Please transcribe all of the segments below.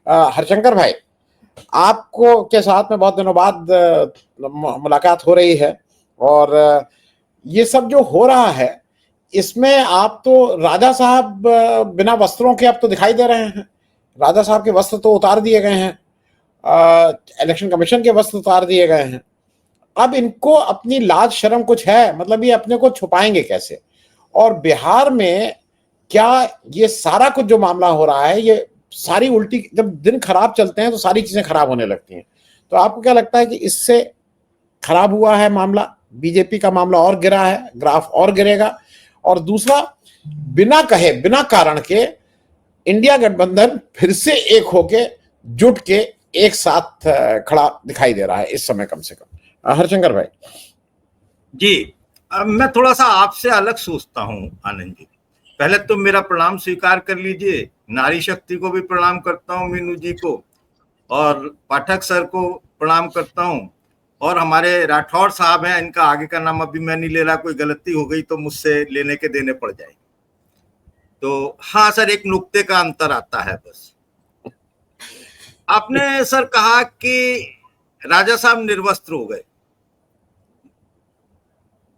हरशंकर भाई, आपको के साथ में बहुत दिनों बाद मुलाकात हो रही है और ये सब जो हो रहा है इसमें आप तो राजा साहब बिना वस्त्रों के अब तो दिखाई दे रहे हैं। राजा साहब के वस्त्र तो उतार दिए गए हैं, इलेक्शन कमीशन के वस्त्र उतार दिए गए हैं। अब इनको अपनी लाज शर्म कुछ है? मतलब ये अपने को छुपाएंगे कैसे? और बिहार में क्या ये सारा कुछ जो मामला हो रहा है, ये सारी उल्टी, जब दिन खराब चलते हैं तो सारी चीजें खराब होने लगती हैं। तो आपको क्या लगता है कि इससे खराब हुआ है मामला, बीजेपी का मामला और गिरा है, ग्राफ और गिरेगा? और दूसरा, बिना कहे बिना कारण के इंडिया गठबंधन फिर से एक होके जुट के एक साथ खड़ा दिखाई दे रहा है इस समय, कम से कम। हरशंकर भाई जी, अब मैं थोड़ा सा आपसे अलग सोचता हूं आनंद जी। पहले तो मेरा प्रणाम स्वीकार कर लीजिए, नारी शक्ति को भी प्रणाम करता हूं, मीनू जी को, और पाठक सर को प्रणाम करता हूं, और हमारे राठौर साहब हैं, इनका आगे का नाम अभी मैं नहीं ले रहा, कोई गलती हो गई तो मुझसे लेने के देने पड़ जाएंगे। तो हाँ सर, एक नुक्ते का अंतर आता है बस। आपने सर कहा कि राजा साहब निर्वस्त्र हो गए,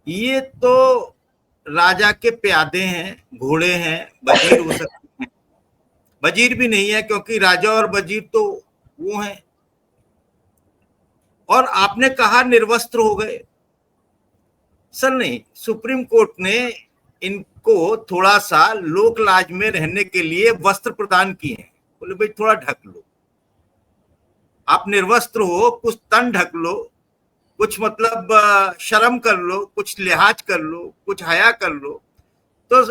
ये तो राजा के प्यादे हैं, घोड़े हैं, वजीर हो सकते हैं। वजीर भी नहीं है क्योंकि राजा और वजीर तो वो हैं। और आपने कहा निर्वस्त्र हो गए, सर नहीं, सुप्रीम कोर्ट ने इनको थोड़ा सा लोक लाज में रहने के लिए वस्त्र प्रदान किए हैं। बोले भाई थोड़ा ढक लो, आप निर्वस्त्र हो, कुछ तन ढक लो, कुछ मतलब शर्म कर लो, कुछ लिहाज कर लो, कुछ हया कर लो। तो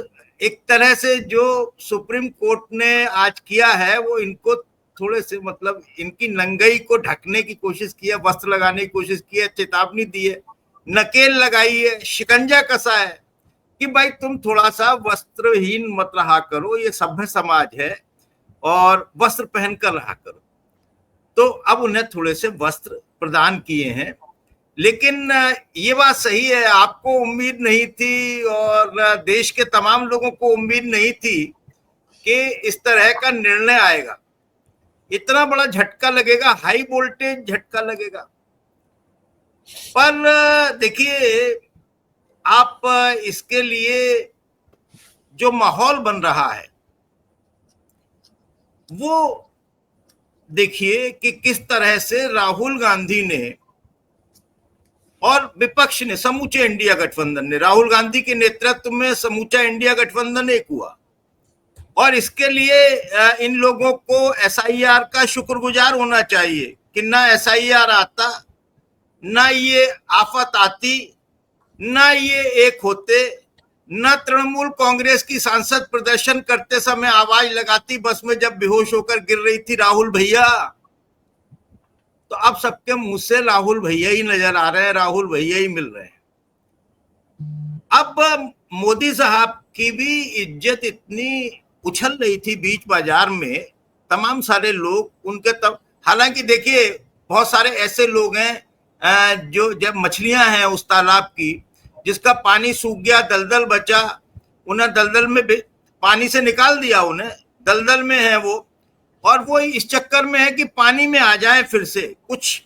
एक तरह से जो सुप्रीम कोर्ट ने आज किया है वो इनको थोड़े से मतलब इनकी नंगाई को ढकने की कोशिश की है, वस्त्र लगाने की कोशिश की है, चेतावनी दी है, नकेल लगाई है, शिकंजा कसा है कि भाई तुम थोड़ा सा वस्त्रहीन मत रहा करो, ये सभ्य समाज है और वस्त्र पहनकर रहा करो। तो अब उन्हें थोड़े से वस्त्र प्रदान किए हैं। लेकिन ये बात सही है, आपको उम्मीद नहीं थी और देश के तमाम लोगों को उम्मीद नहीं थी कि इस तरह का निर्णय आएगा, इतना बड़ा झटका लगेगा, हाई वोल्टेज झटका लगेगा। पर देखिए, आप इसके लिए जो माहौल बन रहा है वो देखिए कि किस तरह से राहुल गांधी ने और विपक्ष ने, समूचे इंडिया गठबंधन ने, राहुल गांधी के नेतृत्व में समूचा इंडिया गठबंधन एक हुआ और इसके लिए इन लोगों को एसआईआर का शुक्रगुजार होना चाहिए कि ना एसआईआर आता, ना ये आफत आती, ना ये एक होते, ना तृणमूल कांग्रेस की सांसद प्रदर्शन करते समय आवाज लगाती बस में जब बेहोश होकर गिर रही थी राहुल भैया। तो अब सबके मुंह से राहुल भैया ही नजर आ रहे हैं, राहुल भैया ही मिल रहे हैं। अब मोदी साहब की भी इज्जत इतनी उछल रही थी बीच बाजार में, तमाम सारे लोग उनके तब, हालांकि देखिए बहुत सारे ऐसे लोग हैं जो, जब मछलियां हैं उस तालाब की जिसका पानी सूख गया, दलदल बचा, उन्हें दलदल में पानी से निकाल दिया, उन्हें दलदल में है वो, और वो इस चक्कर में है कि पानी में आ जाए, फिर से कुछ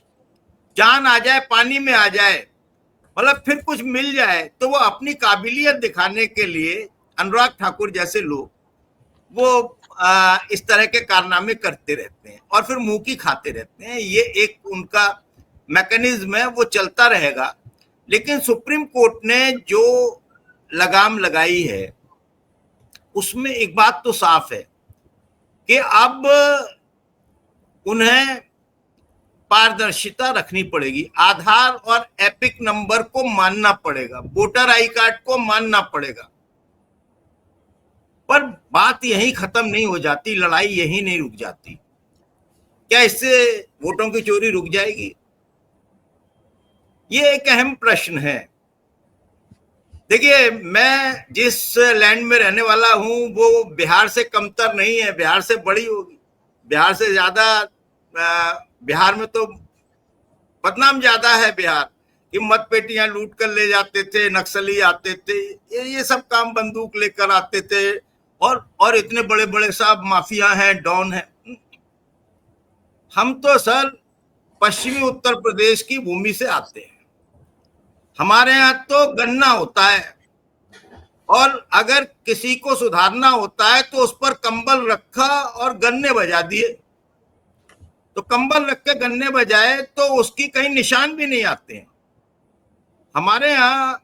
जान आ जाए, पानी में आ जाए, मतलब फिर कुछ मिल जाए। तो वो अपनी काबिलियत दिखाने के लिए अनुराग ठाकुर जैसे लोग वो इस तरह के कारनामे करते रहते हैं और फिर मुंह की खाते रहते हैं। ये एक उनका मैकेनिज्म है, वो चलता रहेगा। लेकिन सुप्रीम कोर्ट ने जो लगाम लगाई है उसमें एक बात तो साफ है कि अब उन्हें पारदर्शिता रखनी पड़ेगी, आधार और एपिक नंबर को मानना पड़ेगा, वोटर आई कार्ड को मानना पड़ेगा। पर बात यहीं खत्म नहीं हो जाती, लड़ाई यहीं नहीं रुक जाती। क्या इससे वोटों की चोरी रुक जाएगी? ये एक अहम प्रश्न है। देखिए, मैं जिस लैंड में रहने वाला हूं वो बिहार से कमतर नहीं है, बिहार से बड़ी होगी, बिहार से ज्यादा, बिहार में तो बदनाम ज्यादा है बिहार कि मत पेटियां लूट कर ले जाते थे, नक्सली आते थे, ये सब काम बंदूक लेकर आते थे और इतने बड़े बड़े साहब माफिया हैं, डॉन हैं। हम तो सर पश्चिमी उत्तर प्रदेश की भूमि से आते हैं। हमारे यहाँ तो गन्ना होता है, और अगर किसी को सुधारना होता है तो उस पर कंबल रखा और गन्ने बजा दिए। तो कंबल रख के गन्ने बजाए तो उसकी कहीं निशान भी नहीं आते हैं। हमारे यहाँ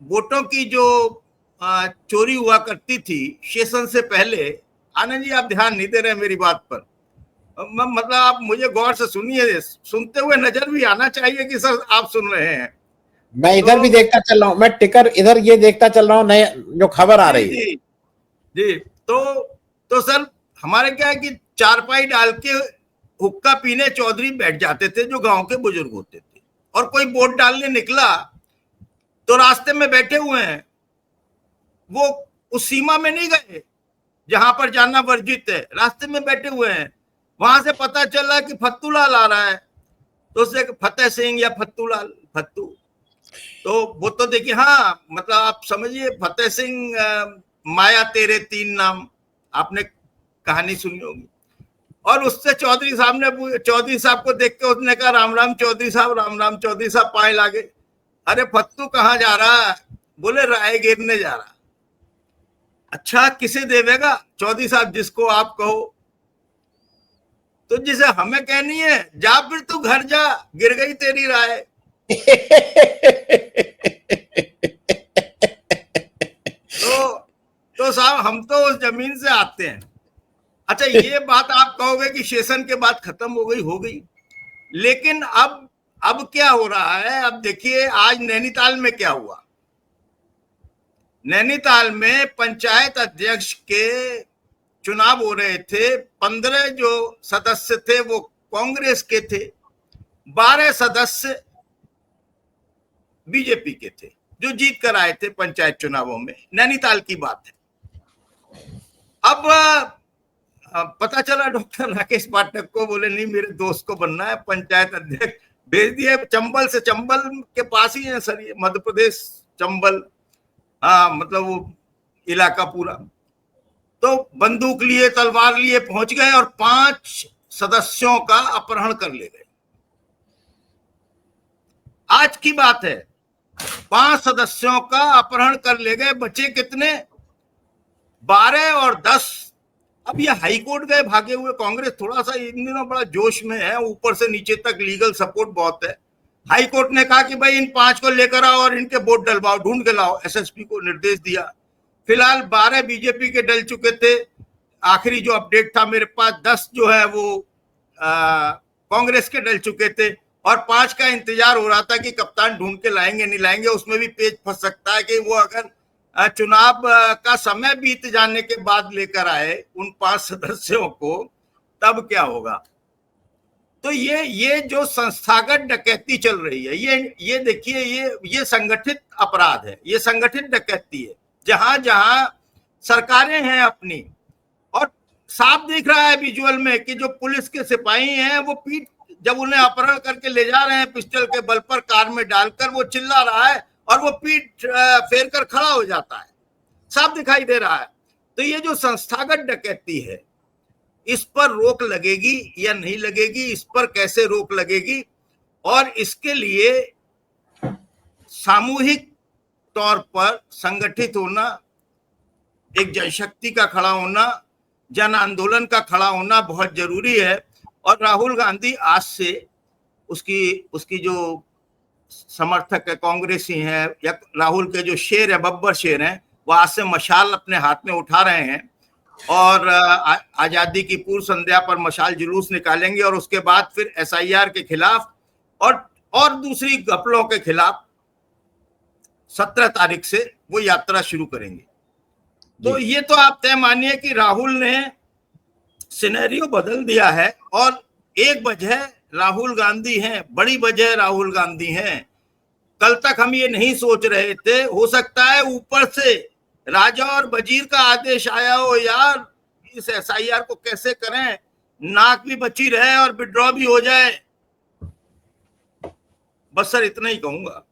वोटों की जो चोरी हुआ करती थी सेशन से पहले, आनंद जी आप ध्यान नहीं दे रहे मेरी बात पर, मतलब आप मुझे गौर से सुनिए, सुनते हुए नजर भी आना चाहिए कि सर आप सुन रहे हैं। मैं इधर भी देखता चल रहा हूँ, मैं टिकर इधर ये देखता चल रहा हूँ, नए जो खबर आ रही है। जी जी, तो सर हमारे क्या है कि चारपाई डाल के हुक्का पीने चौधरी बैठ जाते थे जो गांव के बुजुर्ग होते थे, और कोई वोट डालने निकला तो रास्ते में बैठे हुए हैं, वो उस सीमा में नहीं गए जहां पर जाना वर्जित है, रास्ते में बैठे हुए हैं। वहां से पता चला कि फत्तूलाल आ रहा है, तो उससे फतेह सिंह या फत्तूलाल, फत्तू, तो वो तो देखिए, हाँ मतलब आप समझिए फतेह सिंह माया तेरे तीन नाम, आपने कहानी सुनी होगी। और उससे चौधरी साहब ने, चौधरी साहब को देख के उसने कहा राम राम चौधरी साहब, राम राम चौधरी साहब, पाए लागे। अरे फत्तू कहाँ जा रहा है? बोले राय गिरने जा रहा। अच्छा किसे देवेगा? चौधरी साहब जिसको आप कहो। तो जिसे हमें कहनी है जा फिर तू घर जा, गिर गई तेरी राय। तो साहब हम तो उस जमीन से आते हैं। अच्छा ये बात आप कहोगे कि सेशन के बाद खत्म हो गई, लेकिन अब क्या हो रहा है? अब देखिए आज नैनीताल में क्या हुआ। नैनीताल में पंचायत अध्यक्ष के चुनाव हो रहे थे। 15 जो सदस्य थे वो कांग्रेस के थे, 12 सदस्य बीजेपी के थे जो जीत कर आए थे पंचायत चुनावों में। नैनीताल की बात है। अब पता चला डॉक्टर राकेश पाठक को, बोले नहीं मेरे दोस्त को बनना है पंचायत अध्यक्ष, भेज दिए चंबल से। चंबल के पास ही है सर ये, मध्य प्रदेश चंबल, हाँ मतलब वो इलाका पूरा। तो बंदूक लिए, तलवार लिए पहुंच गए और 5 सदस्यों का अपहरण कर ले गए। आज की बात है, 5 सदस्यों का अपहरण कर ले गए। बचे कितने? 12 और 10। अब ये हाईकोर्ट गए भागे हुए। कांग्रेस थोड़ा सा इन दिनों बड़ा जोश में है, ऊपर से नीचे तक लीगल सपोर्ट बहुत है। हाईकोर्ट ने कहा कि भाई इन 5 को लेकर आओ और इनके वोट डलवाओ, ढूंढ के लाओ। एसएसपी को निर्देश दिया। फिलहाल 12 बीजेपी के डल चुके थे। आखिरी जो अपडेट था मेरे पास, 10 जो है वो कांग्रेस के डल चुके थे, और 5 का इंतजार हो रहा था कि कप्तान ढूंढ के लाएंगे नहीं लाएंगे। उसमें भी पेच फंस सकता है कि वो अगर चुनाव का समय बीत जाने के बाद लेकर आए उन 5 सदस्यों को, तब क्या होगा? तो ये जो संस्थागत डकैती चल रही है, ये देखिए, ये संगठित अपराध है, ये संगठित डकैती है। जहां जहां सरकारें हैं अपनी, और साफ दिख रहा है विजुअल में कि जो पुलिस के सिपाही हैं वो पीठ, जब उन्हें अपहरण करके ले जा रहे हैं पिस्टल के बल पर कार में डालकर, वो चिल्ला रहा है और वो पीठ फेर कर खड़ा हो जाता है, साफ दिखाई दे रहा है। तो ये जो संस्थागत डकैती है, इस पर रोक लगेगी या नहीं लगेगी, इस पर कैसे रोक लगेगी? और इसके लिए सामूहिक तौर पर संगठित होना, एक जनशक्ति का खड़ा होना, जन आंदोलन का खड़ा होना बहुत जरूरी है। और राहुल गांधी आज से उसकी जो समर्थक है, कांग्रेसी हैं, या राहुल के जो शेर है, बब्बर शेर हैं, वो आज से मशाल अपने हाथ में उठा रहे हैं और आजादी की पूर्व संध्या पर मशाल जुलूस निकालेंगे। और उसके बाद फिर एसआईआर के खिलाफ और दूसरी घपलों के खिलाफ 17 तारीख से वो यात्रा शुरू करेंगे। तो ये तो आप तय मानिए कि राहुल ने सिनेरियो बदल दिया है, और एक वजह राहुल गांधी हैं, बड़ी वजह राहुल गांधी हैं। कल तक हम ये नहीं सोच रहे थे, हो सकता है ऊपर से राजा और वजीर का आदेश आया हो, यार इस एसआईआर को कैसे करें, नाक भी बची रहे और विड्रॉ भी हो जाए। बस सर इतना ही कहूंगा।